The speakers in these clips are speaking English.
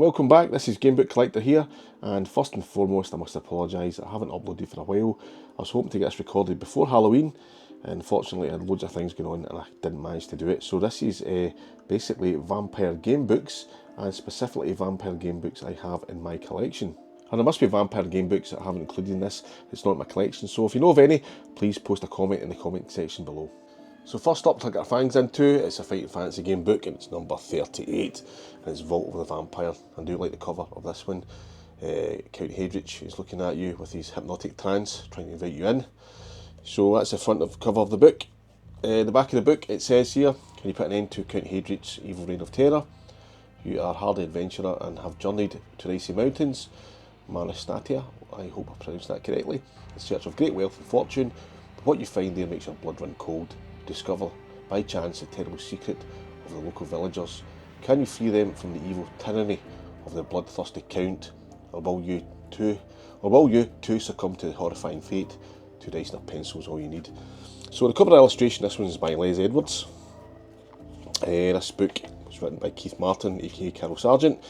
welcome back. This is Gamebook Collector here, and first and foremost I must apologise, I haven't uploaded for a while. I was hoping to get this recorded before Halloween, and unfortunately I had loads of things going on and I didn't manage to do it. So this is basically Vampire Gamebooks, and specifically Vampire Gamebooks I have in my collection. And there must be Vampire Gamebooks that I haven't included in this, it's not in my collection, so if you know of any, please post a comment in the comment section below. So first up to get our fangs into, it's a Fighting Fantasy game book, and it's number 38, and it's Vault of the Vampire. I do like the cover of this one. Count Hadrich is looking at you with his hypnotic trance, trying to invite you in. So that's the front of cover of the book. The back of the book, it says here, can you put an end to Count Hadrich's evil reign of terror? You are a hardy adventurer and have journeyed to the icy mountains, Maristatia, I hope I pronounced that correctly, in search of great wealth and fortune, but what you find there makes your blood run cold. Discover, by chance, the terrible secret of the local villagers. Can you free them from the evil tyranny of the bloodthirsty Count, or will you too succumb to the horrifying fate? 2 dice and a pencil is all you need. So the cover illustration, this one is by Les Edwards. This book was written by Keith Martin, aka Carol Sargent,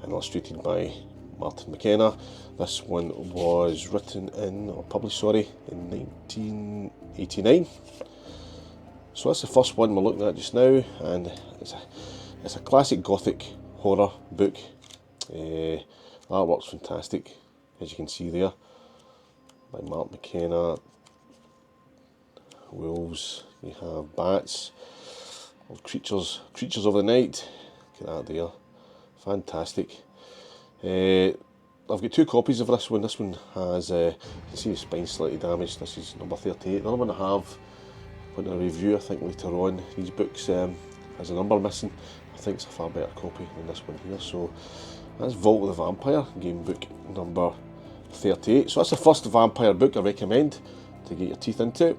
and illustrated by Martin McKenna. This one was written in, or published, sorry, in 1989. So that's the first one we're looking at just now, and it's a classic gothic horror book. Artwork's fantastic, as you can see there, by Mark McKenna. Wolves, you have bats, creatures of the night. Look at that there, fantastic. I've got 2 copies of this one. This one has, you can see the spine slightly damaged. This is number 38. The other one I have, in a review I think later on, these books has a number missing. I think it's a far better copy than this one here. So that's Vault of the Vampire, game book number 38. So that's the first vampire book I recommend to get your teeth into.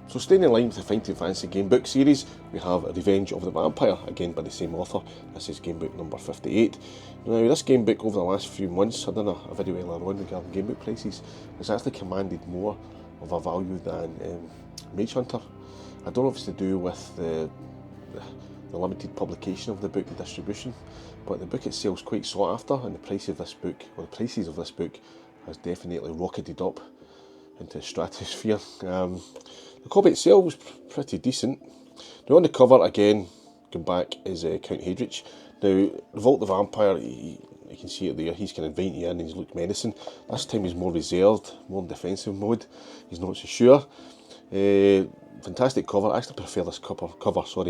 So staying in line with the Fighting Fantasy game book series, we have Revenge of the Vampire, again by the same author. This is game book number 58. Now this game book, over the last few months, I've done a video earlier on regarding game book prices, has actually commanded more of a value than Mage Hunter. I don't know if it's to do with the limited publication of the book and distribution, but the book itself is quite sought after, and the price of this book, or the prices of this book, has definitely rocketed up into the stratosphere. The copy itself was pretty decent. Now on the cover, again, going back, is Count Hadrich. Now, Vault the Vampire, you can see it there, he's kind of inviting you in and he's looked menacing. This time he's more reserved, more in defensive mode, he's not so sure. Fantastic cover. I actually prefer this cover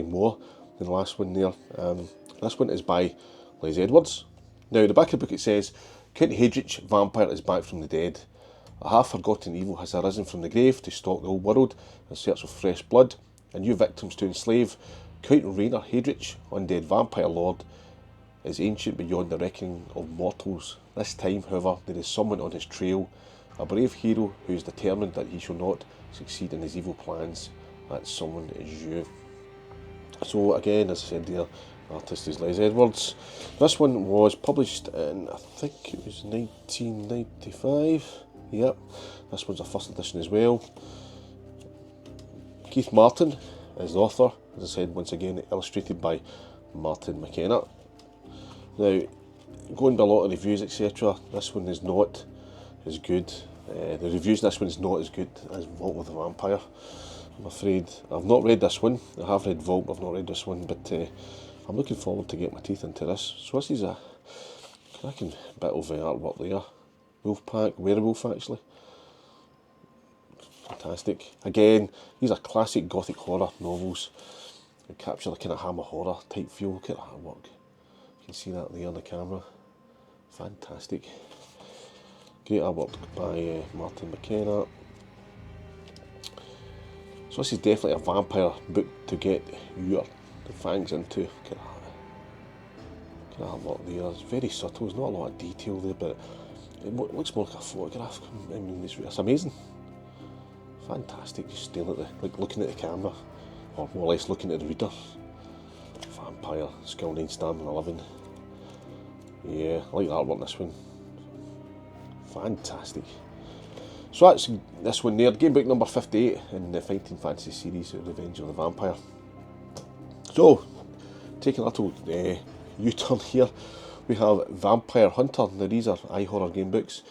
more than the last one there. This one is by Les Edwards. Now the back of the book, it says, Count Hadrich, vampire, is back from the dead. A half-forgotten evil has arisen from the grave to stalk the old world in search of fresh blood and new victims to enslave. Count Rainer Hadrich, undead vampire lord, is ancient beyond the reckoning of mortals. This time, however, there is someone on his trail, a brave hero who is determined that he shall not succeed in his evil plans. That someone is you. So again, as I said there, the artist is Les Edwards. This one was published in, I think it was 1995. Yep, this one's a first edition as well. Keith Martin is the author, as I said, once again illustrated by Martin McKenna. Now, going by a lot of reviews, etc., this one is not as good. The reviews in this one is not as good as Vault of the Vampire, I'm afraid. I've not read this one. I have read Vault, I've not read this one, but I'm looking forward to get my teeth into this. So this is a cracking bit of artwork there. Wolfpack, werewolf actually. Fantastic. Again, these are classic gothic horror novels. They capture the kind of Hammer horror type feel. Look at that artwork. You can see that there on the camera. Fantastic. Great artwork by Martin McKenna. So this is definitely a vampire book to get your fangs into. Look at that. Look at that artwork there. It's very subtle. There's not a lot of detail there, but it looks more like a photograph. I mean, it's amazing. Fantastic, just staring at like looking at the camera, or more or less looking at the reader. Vampire, skill 9, stamina 11. Yeah, I like the artwork in this one. Fantastic. So that's this one there, game book number 58 in the Fighting Fantasy series, Revenge of the Vampire. So, taking a little U-turn here. We have Vampire Hunter. Now these are iHorror game books.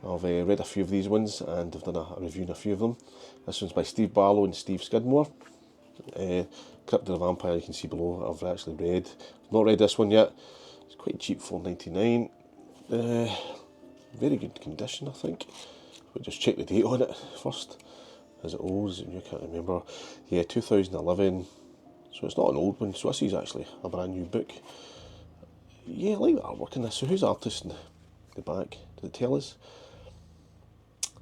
I've read a few of these ones and I've done a review on a few of them. This one's by Steve Barlow and Steve Skidmore. Crypt of the Vampire, you can see below, I've actually read. Not read this one yet. It's quite cheap, $4.99. Very good condition, I think. We'll just check the date on it first. Is it old? I can't remember. Yeah, 2011. So it's not an old one. So this is actually a brand new book. Yeah, I like the artwork in this. So who's the artist in the back? Does it tell us?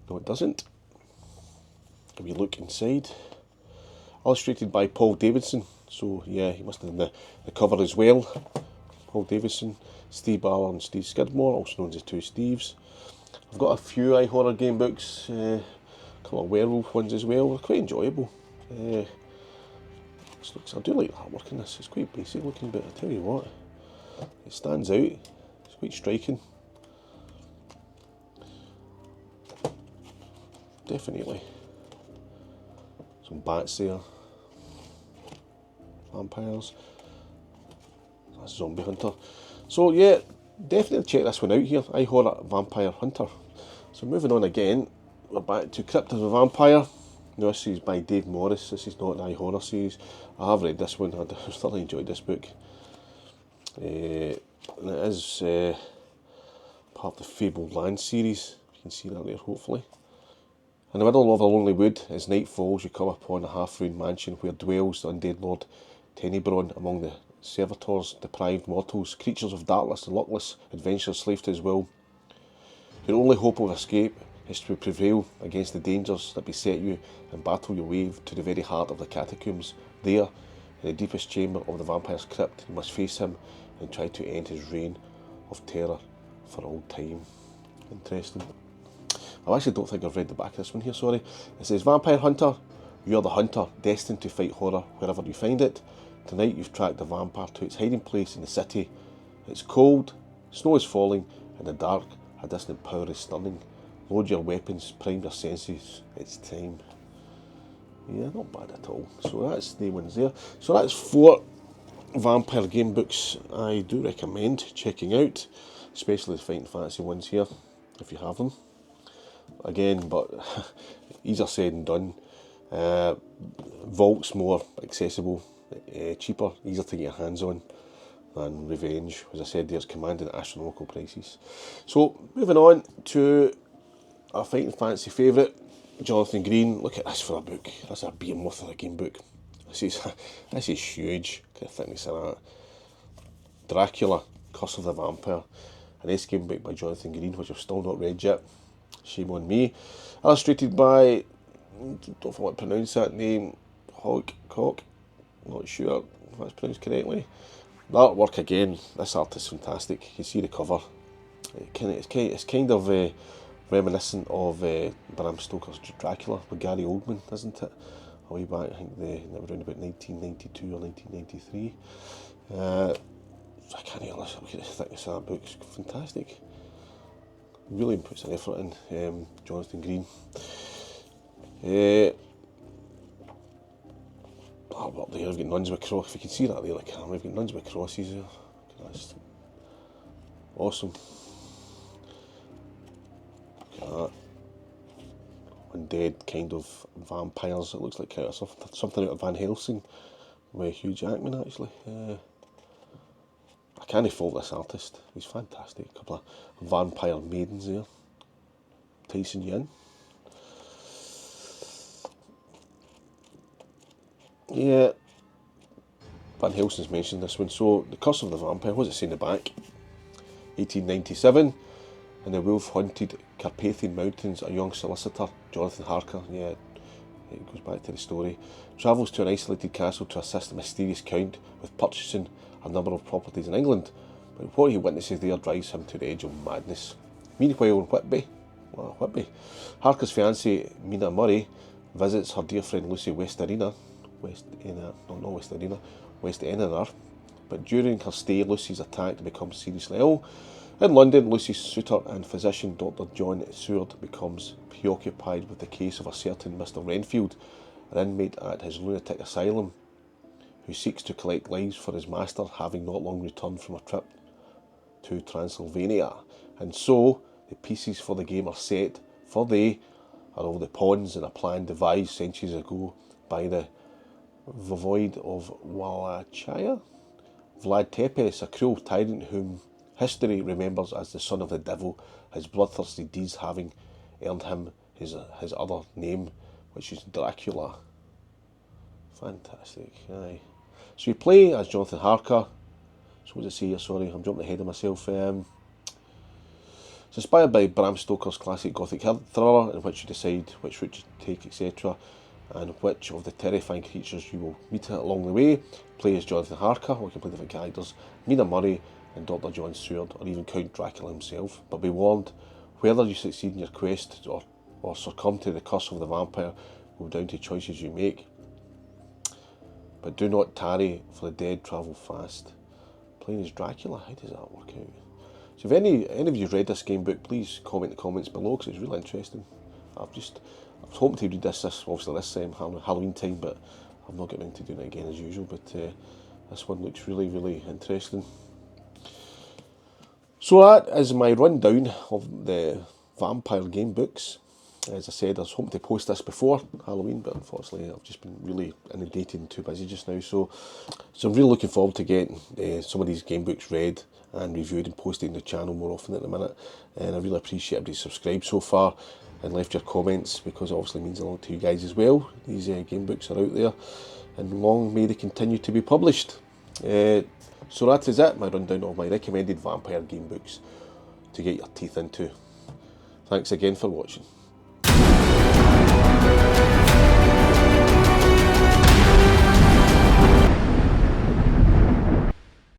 No, it doesn't. If we look inside, illustrated by Paul Davidson. So yeah, he must have done the cover as well. Paul Davidson, Steve Barlow and Steve Skidmore, also known as Two Steves. I've got a few iHorror game books, a couple of werewolf ones as well. They're quite enjoyable. I do like the artwork in this. It's quite basic looking, but I tell you what, it stands out. It's quite striking. Definitely. Some bats there. Vampires. That's Zombie Hunter. So yeah, definitely check this one out here. iHorror Vampire Hunter. So moving on again, we're back to Crypt of the Vampire. Now this is by Dave Morris. This is not an iHorror series. I have read this one. I thoroughly enjoyed this book. And it is part of the Fable land series. You can see that there, hopefully. In the middle of a lonely wood, as night falls, you come upon a half-ruined mansion where dwells the undead Lord Tenebron among the servitors, deprived mortals, creatures of darkness and luckless adventurers slave to his will. Your only hope of escape is to prevail against the dangers that beset you and battle your way to the very heart of the catacombs. There, in the deepest chamber of the vampire's crypt, you must face him and try to end his reign of terror for all time. Interesting. I actually don't think I've read the back of this one here, sorry. It says, Vampire Hunter, you are the hunter, destined to fight horror wherever you find it. Tonight you've tracked the vampire to its hiding place in the city. It's cold, snow is falling, in the dark, a distant power is stunning. Load your weapons, prime your senses, it's time. Yeah, not bad at all. So that's the ones there. So that's 4 vampire game books I do recommend checking out, especially the fighting fantasy ones here, if you have them. Again, but easier said than done. Vault's more accessible, cheaper, easier to get your hands on than Revenge. As I said, there's commanding astronomical prices. So moving on to our fighting fantasy favourite, Jonathan Green. Look at this for a book. That's a behemoth of a game book. This is huge. Kind of thickness of that. Dracula, Curse of the Vampire, an ace game book by Jonathan Green, which I've still not read yet. Shame on me. Illustrated by, don't know if I want to pronounce that name, Cock, not sure if that's pronounced correctly. The artwork again, this art is fantastic. You can see the cover. It's kind of reminiscent of Bram Stoker's Dracula with Gary Oldman, isn't it? A way back, I think around about 1992 or 1993. I can't even listen. Look at the thickness of that book. It's fantastic. Really puts an effort in, Jonathan Green. Up there, I've got nuns with crosses. If you can see that there, the camera, I've got nuns with crosses there. That's awesome. Look at that. Undead kind of vampires. It looks like something out of Van Helsing with Hugh Jackman, actually. I can't fault this artist. He's fantastic. A couple of vampire maidens there. Tyson you in. Yeah. Van Helsing's mentioned this one. So, The Curse of the Vampire, what does it say in the back? 1897. In the wolf-haunted Carpathian Mountains, a young solicitor, Jonathan Harker, yeah, it goes back to the story, travels to an isolated castle to assist the mysterious count with purchasing a number of properties in England, but what he witnesses there drives him to the edge of madness. Meanwhile, in Whitby, Harker's fiancée, Mina Murray, visits her dear friend Lucy West Enner, but during her stay, Lucy's attacked and becomes seriously ill. In London, Lucy's suitor and physician, Dr. John Seward, becomes preoccupied with the case of a certain Mr. Renfield, an inmate at his lunatic asylum, who seeks to collect lives for his master, having not long returned from a trip to Transylvania. And so the pieces for the game are set, for they are all the pawns in a plan devised centuries ago by the voivode of Wallachia, Vlad Tepes, a cruel tyrant whom history remembers as the son of the devil, his bloodthirsty deeds having earned him his other name, which is Dracula. Fantastic, aye. So you play as Jonathan Harker. So what does it say here? Sorry, I'm jumping ahead of myself. It's inspired by Bram Stoker's classic gothic thriller, in which you decide which route to take, etc., and which of the terrifying creatures you will meet along the way. Play as Jonathan Harker, or you can play different characters, Mina Murray and Dr. John Stewart, or even Count Dracula himself. But be warned, whether you succeed in your quest or succumb to the curse of the vampire will be down to choices you make. But do not tarry, for the dead travel fast. Playing as Dracula, how does that work out? So if any of you read this game book, please comment in the comments below, because it's really interesting. I was hoping to read this obviously this Halloween time, but I've not got around to doing it again as usual. But this one looks really, really interesting. So that is my rundown of the Vampire game books. As I said, I was hoping to post this before Halloween, but unfortunately I've just been really inundated and too busy just now. So I'm really looking forward to getting some of these game books read and reviewed and posted in the channel more often at the minute. And I really appreciate everybody subscribed so far and left your comments, because it obviously means a lot to you guys as well. These game books are out there, and long may they continue to be published. So that is it, my rundown of my recommended Vampire game books to get your teeth into. Thanks again for watching.